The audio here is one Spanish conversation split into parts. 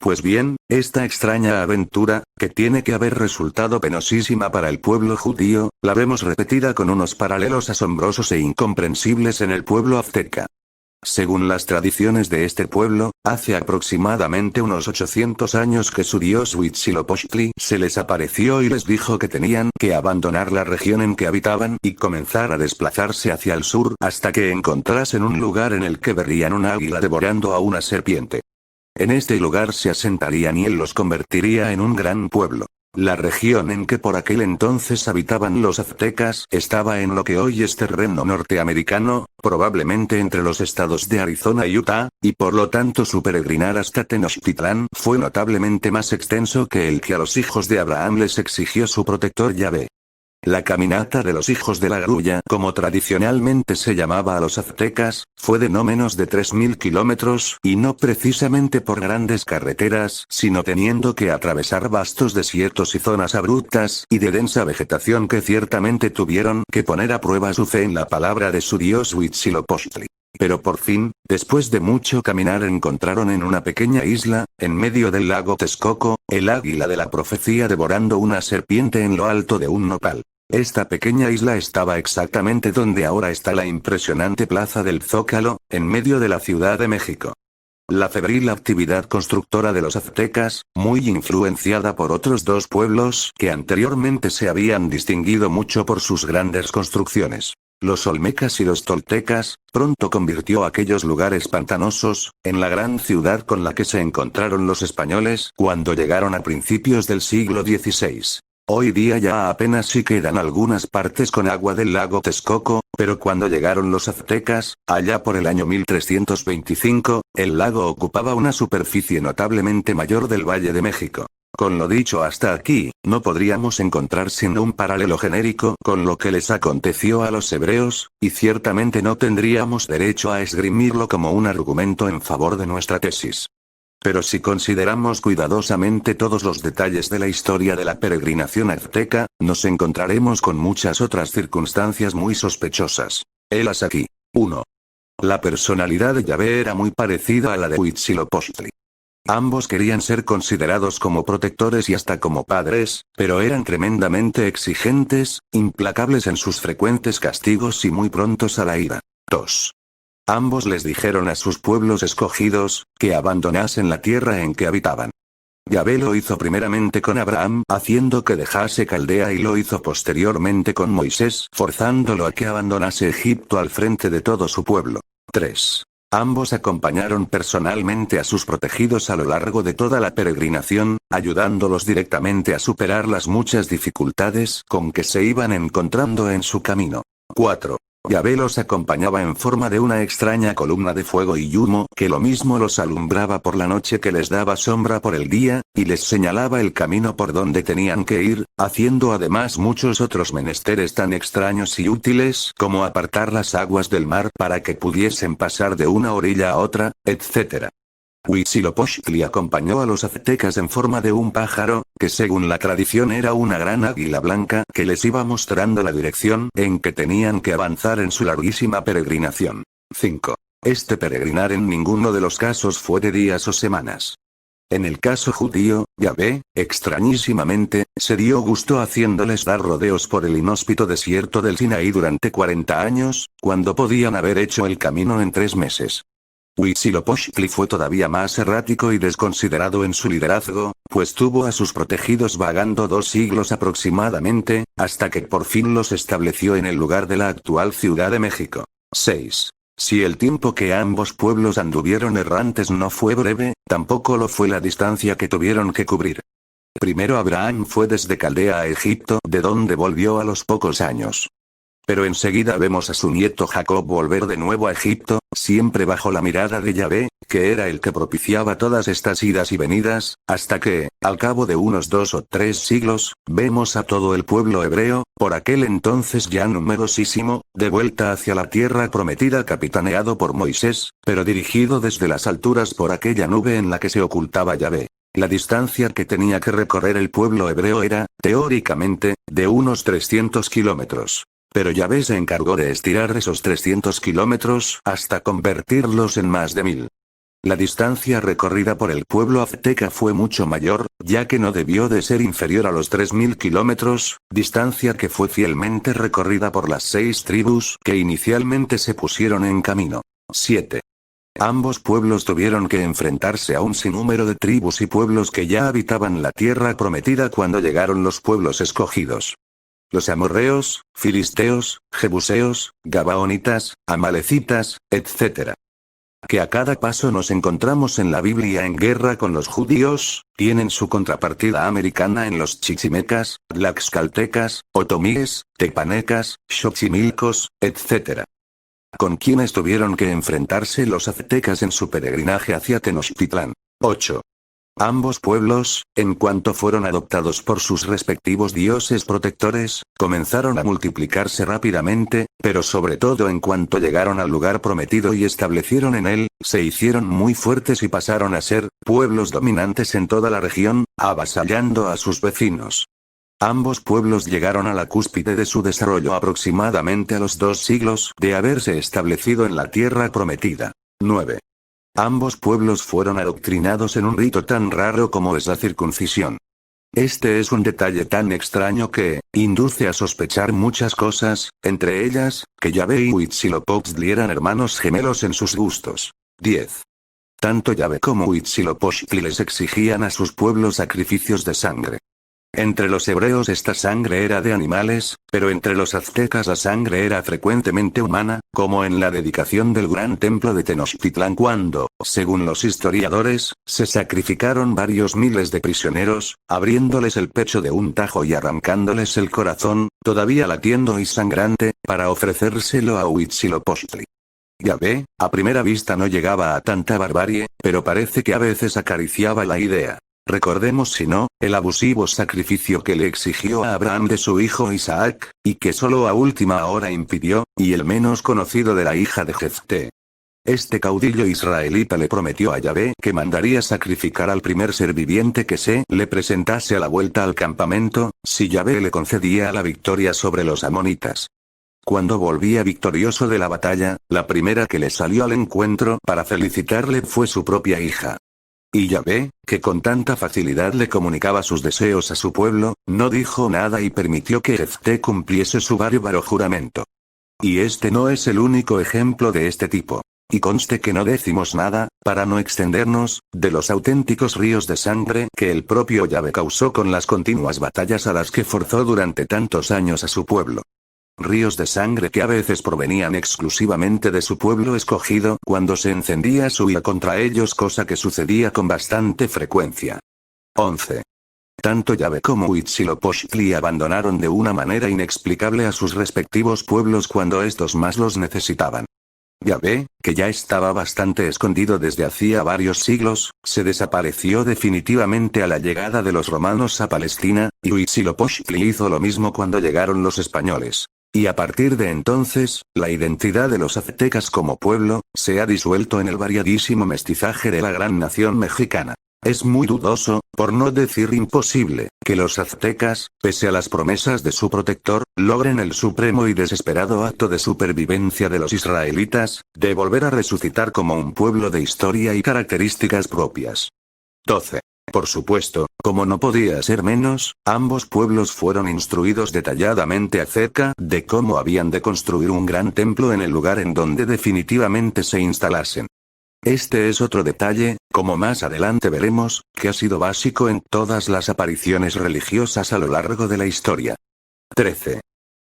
Pues bien, esta extraña aventura, que tiene que haber resultado penosísima para el pueblo judío, la vemos repetida con unos paralelos asombrosos e incomprensibles en el pueblo azteca. Según las tradiciones de este pueblo, hace aproximadamente unos 800 años que su dios Huitzilopochtli se les apareció y les dijo que tenían que abandonar la región en que habitaban y comenzar a desplazarse hacia el sur hasta que encontrasen un lugar en el que verían un águila devorando a una serpiente. En este lugar se asentarían y él los convertiría en un gran pueblo. La región en que por aquel entonces habitaban los aztecas estaba en lo que hoy es terreno norteamericano, probablemente entre los estados de Arizona y Utah, y por lo tanto su peregrinar hasta Tenochtitlán fue notablemente más extenso que el que a los hijos de Abraham les exigió su protector Yahvé. La caminata de los hijos de la grulla, como tradicionalmente se llamaba a los aztecas, fue de no menos de 3000 kilómetros, y no precisamente por grandes carreteras, sino teniendo que atravesar vastos desiertos y zonas abruptas y de densa vegetación que ciertamente tuvieron que poner a prueba su fe en la palabra de su dios Huitzilopochtli. Pero por fin, después de mucho caminar encontraron en una pequeña isla, en medio del lago Texcoco, el águila de la profecía devorando una serpiente en lo alto de un nopal. Esta pequeña isla estaba exactamente donde ahora está la impresionante plaza del Zócalo, en medio de la Ciudad de México. La febril actividad constructora de los aztecas, muy influenciada por otros dos pueblos que anteriormente se habían distinguido mucho por sus grandes construcciones, los olmecas y los toltecas, pronto convirtió aquellos lugares pantanosos en la gran ciudad con la que se encontraron los españoles cuando llegaron a principios del siglo XVI. Hoy día ya apenas sí quedan algunas partes con agua del lago Texcoco, pero cuando llegaron los aztecas, allá por el año 1325, el lago ocupaba una superficie notablemente mayor del Valle de México. Con lo dicho hasta aquí, no podríamos encontrar sino un paralelo genérico con lo que les aconteció a los hebreos, y ciertamente no tendríamos derecho a esgrimirlo como un argumento en favor de nuestra tesis. Pero si consideramos cuidadosamente todos los detalles de la historia de la peregrinación azteca, nos encontraremos con muchas otras circunstancias muy sospechosas. Helas aquí. 1. La personalidad de Yahvé era muy parecida a la de Huitzilopochtli. Ambos querían ser considerados como protectores y hasta como padres, pero eran tremendamente exigentes, implacables en sus frecuentes castigos y muy prontos a la ira. 2. Ambos les dijeron a sus pueblos escogidos, que abandonasen la tierra en que habitaban. Yahvé lo hizo primeramente con Abraham, haciendo que dejase Caldea y lo hizo posteriormente con Moisés, forzándolo a que abandonase Egipto al frente de todo su pueblo. 3. Ambos acompañaron personalmente a sus protegidos a lo largo de toda la peregrinación, ayudándolos directamente a superar las muchas dificultades con que se iban encontrando en su camino. 4. Yahvé los acompañaba en forma de una extraña columna de fuego y humo que lo mismo los alumbraba por la noche que les daba sombra por el día, y les señalaba el camino por donde tenían que ir, haciendo además muchos otros menesteres tan extraños y útiles como apartar las aguas del mar para que pudiesen pasar de una orilla a otra, etc. Huitzilopochtli acompañó a los aztecas en forma de un pájaro, que según la tradición era una gran águila blanca que les iba mostrando la dirección en que tenían que avanzar en su larguísima peregrinación. 5. Este peregrinar en ninguno de los casos fue de días o semanas. En el caso judío, Yahvé, extrañísimamente, se dio gusto haciéndoles dar rodeos por el inhóspito desierto del Sinaí durante 40 años, cuando podían haber hecho el camino en 3 meses. Huitzilopochtli fue todavía más errático y desconsiderado en su liderazgo, pues tuvo a sus protegidos vagando 2 siglos aproximadamente, hasta que por fin los estableció en el lugar de la actual Ciudad de México. 6. Si el tiempo que ambos pueblos anduvieron errantes no fue breve, tampoco lo fue la distancia que tuvieron que cubrir. Primero Abraham fue desde Caldea a Egipto, de donde volvió a los pocos años. Pero enseguida vemos a su nieto Jacob volver de nuevo a Egipto, siempre bajo la mirada de Yahvé, que era el que propiciaba todas estas idas y venidas, hasta que, al cabo de unos 2 o 3 siglos, vemos a todo el pueblo hebreo, por aquel entonces ya numerosísimo, de vuelta hacia la tierra prometida capitaneado por Moisés, pero dirigido desde las alturas por aquella nube en la que se ocultaba Yahvé. La distancia que tenía que recorrer el pueblo hebreo era, teóricamente, de unos 300 kilómetros. Pero Yahvé se encargó de estirar esos 300 kilómetros hasta convertirlos en más de 1000. La distancia recorrida por el pueblo azteca fue mucho mayor, ya que no debió de ser inferior a los 3000 kilómetros, distancia que fue fielmente recorrida por las 6 tribus que inicialmente se pusieron en camino. 7. Ambos pueblos tuvieron que enfrentarse a un sinnúmero de tribus y pueblos que ya habitaban la tierra prometida cuando llegaron los pueblos escogidos. Los amorreos, filisteos, jebuseos, gabaonitas, amalecitas, etc. Que a cada paso nos encontramos en la Biblia en guerra con los judíos, tienen su contrapartida americana en los chichimecas, tlaxcaltecas, otomíes, tepanecas, xochimilcos, etc. ¿Con quiénes tuvieron que enfrentarse los aztecas en su peregrinaje hacia Tenochtitlán? 8. Ambos pueblos, en cuanto fueron adoptados por sus respectivos dioses protectores, comenzaron a multiplicarse rápidamente, pero sobre todo en cuanto llegaron al lugar prometido y establecieron en él, se hicieron muy fuertes y pasaron a ser pueblos dominantes en toda la región, avasallando a sus vecinos. Ambos pueblos llegaron a la cúspide de su desarrollo aproximadamente a los 2 siglos de haberse establecido en la tierra prometida. 9. Ambos pueblos fueron adoctrinados en un rito tan raro como es la circuncisión. Este es un detalle tan extraño que induce a sospechar muchas cosas, entre ellas, que Yahvé y Huitzilopochtli eran hermanos gemelos en sus gustos. 10. Tanto Yahvé como Huitzilopochtli les exigían a sus pueblos sacrificios de sangre. Entre los hebreos esta sangre era de animales, pero entre los aztecas la sangre era frecuentemente humana, como en la dedicación del gran templo de Tenochtitlán cuando, según los historiadores, se sacrificaron varios miles de prisioneros, abriéndoles el pecho de un tajo y arrancándoles el corazón, todavía latiendo y sangrante, para ofrecérselo a Huitzilopochtli. Yahvé, a primera vista no llegaba a tanta barbarie, pero parece que a veces acariciaba la idea. Recordemos si no, el abusivo sacrificio que le exigió a Abraham de su hijo Isaac, y que solo a última hora impidió, y el menos conocido de la hija de Jefté. Este caudillo israelita le prometió a Yahvé que mandaría sacrificar al primer ser viviente que se le presentase a la vuelta al campamento, si Yahvé le concedía la victoria sobre los amonitas. Cuando volvía victorioso de la batalla, la primera que le salió al encuentro para felicitarle fue su propia hija. Y Yahvé, que con tanta facilidad le comunicaba sus deseos a su pueblo, no dijo nada y permitió que Jefté cumpliese su bárbaro juramento. Y este no es el único ejemplo de este tipo. Y conste que no decimos nada, para no extendernos, de los auténticos ríos de sangre que el propio Yahvé causó con las continuas batallas a las que forzó durante tantos años a su pueblo. Ríos de sangre que a veces provenían exclusivamente de su pueblo escogido cuando se encendía su ira contra ellos, cosa que sucedía con bastante frecuencia. 11. Tanto Yahvé como Huitzilopochtli abandonaron de una manera inexplicable a sus respectivos pueblos cuando estos más los necesitaban. Yahvé, que ya estaba bastante escondido desde hacía varios siglos, se desapareció definitivamente a la llegada de los romanos a Palestina, y Huitzilopochtli hizo lo mismo cuando llegaron los españoles. Y a partir de entonces, la identidad de los aztecas como pueblo, se ha disuelto en el variadísimo mestizaje de la gran nación mexicana. Es muy dudoso, por no decir imposible, que los aztecas, pese a las promesas de su protector, logren el supremo y desesperado acto de supervivencia de los israelitas, de volver a resucitar como un pueblo de historia y características propias. 12. Por supuesto, como no podía ser menos, ambos pueblos fueron instruidos detalladamente acerca de cómo habían de construir un gran templo en el lugar en donde definitivamente se instalasen. Este es otro detalle, como más adelante veremos, que ha sido básico en todas las apariciones religiosas a lo largo de la historia. 13.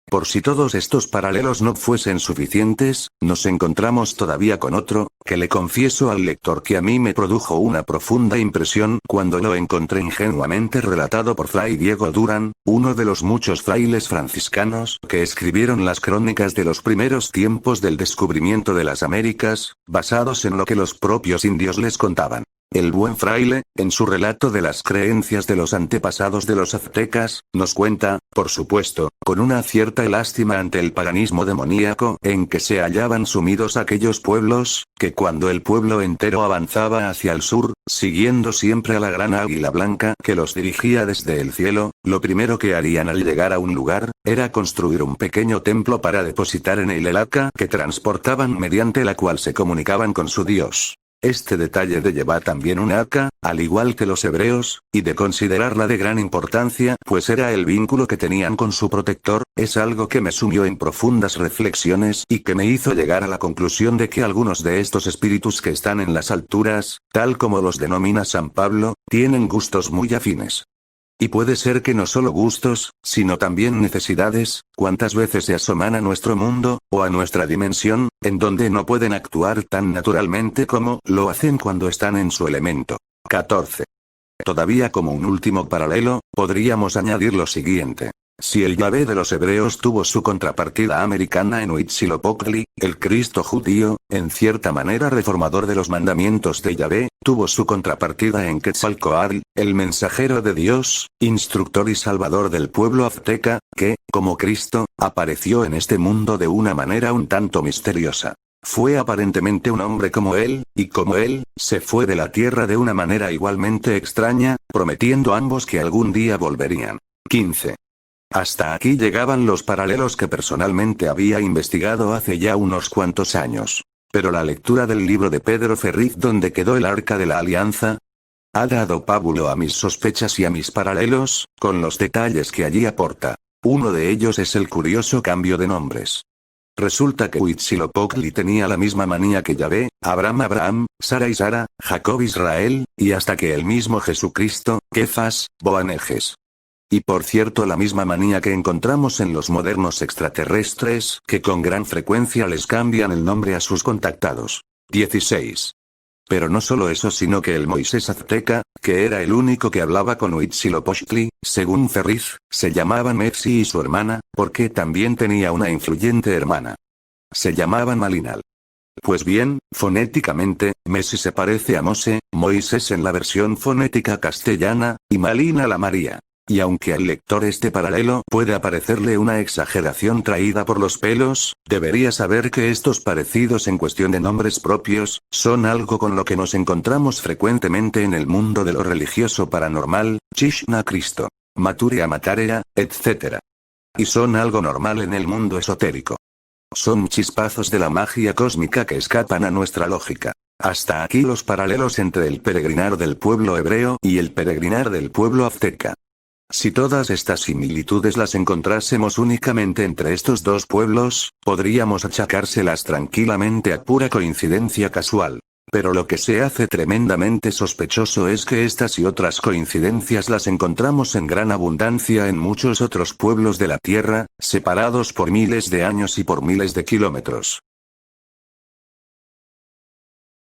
Por si todos estos paralelos no fuesen suficientes, nos encontramos todavía con otro, que le confieso al lector que a mí me produjo una profunda impresión cuando lo encontré ingenuamente relatado por Fray Diego Durán, uno de los muchos frailes franciscanos que escribieron las crónicas de los primeros tiempos del descubrimiento de las Américas, basados en lo que los propios indios les contaban. El buen fraile, en su relato de las creencias de los antepasados de los aztecas, nos cuenta, por supuesto, con una cierta lástima ante el paganismo demoníaco en que se hallaban sumidos aquellos pueblos, que cuando el pueblo entero avanzaba hacia el sur, siguiendo siempre a la gran águila blanca que los dirigía desde el cielo, lo primero que harían al llegar a un lugar, era construir un pequeño templo para depositar en él el arca que transportaban mediante la cual se comunicaban con su dios. Este detalle de llevar también un arca, al igual que los hebreos, y de considerarla de gran importancia, pues era el vínculo que tenían con su protector, es algo que me sumió en profundas reflexiones y que me hizo llegar a la conclusión de que algunos de estos espíritus que están en las alturas, tal como los denomina San Pablo, tienen gustos muy afines. Y puede ser que no solo gustos, sino también necesidades, cuántas veces se asoman a nuestro mundo, o a nuestra dimensión, en donde no pueden actuar tan naturalmente como lo hacen cuando están en su elemento. 14. Todavía como un último paralelo, podríamos añadir lo siguiente. Si el Yahvé de los hebreos tuvo su contrapartida americana en Huitzilopochtli, el Cristo judío, en cierta manera reformador de los mandamientos de Yahvé, tuvo su contrapartida en Quetzalcóatl, el mensajero de Dios, instructor y salvador del pueblo azteca, que, como Cristo, apareció en este mundo de una manera un tanto misteriosa. Fue aparentemente un hombre como él, y como él, se fue de la tierra de una manera igualmente extraña, prometiendo ambos que algún día volverían. 15. Hasta aquí llegaban los paralelos que personalmente había investigado hace ya unos cuantos años. Pero la lectura del libro de Pedro Ferriz donde quedó el Arca de la Alianza ha dado pábulo a mis sospechas y a mis paralelos, con los detalles que allí aporta. Uno de ellos es el curioso cambio de nombres. Resulta que Huitzilopochtli tenía la misma manía que Yahvé, Abraham, Sara y Sara, Jacob Israel, y hasta que el mismo Jesucristo, Kefas, Boanerges. Y por cierto la misma manía que encontramos en los modernos extraterrestres, que con gran frecuencia les cambian el nombre a sus contactados. 16. Pero no solo eso sino que el Moisés azteca, que era el único que hablaba con Huitzilopochtli, según Ferriz, se llamaban Mepsi y su hermana, porque también tenía una influyente hermana. Se llamaban Malinal. Pues bien, fonéticamente, Messi se parece a Mose, Moisés en la versión fonética castellana, y Malinal a María. Y aunque al lector este paralelo puede parecerle una exageración traída por los pelos, debería saber que estos parecidos en cuestión de nombres propios, son algo con lo que nos encontramos frecuentemente en el mundo de lo religioso paranormal, Krishna Cristo, Maturia Matarea, etc. Y son algo normal en el mundo esotérico. Son chispazos de la magia cósmica que escapan a nuestra lógica. Hasta aquí los paralelos entre el peregrinar del pueblo hebreo y el peregrinar del pueblo azteca. Si todas estas similitudes las encontrásemos únicamente entre estos dos pueblos, podríamos achacárselas tranquilamente a pura coincidencia casual. Pero lo que se hace tremendamente sospechoso es que estas y otras coincidencias las encontramos en gran abundancia en muchos otros pueblos de la Tierra, separados por miles de años y por miles de kilómetros.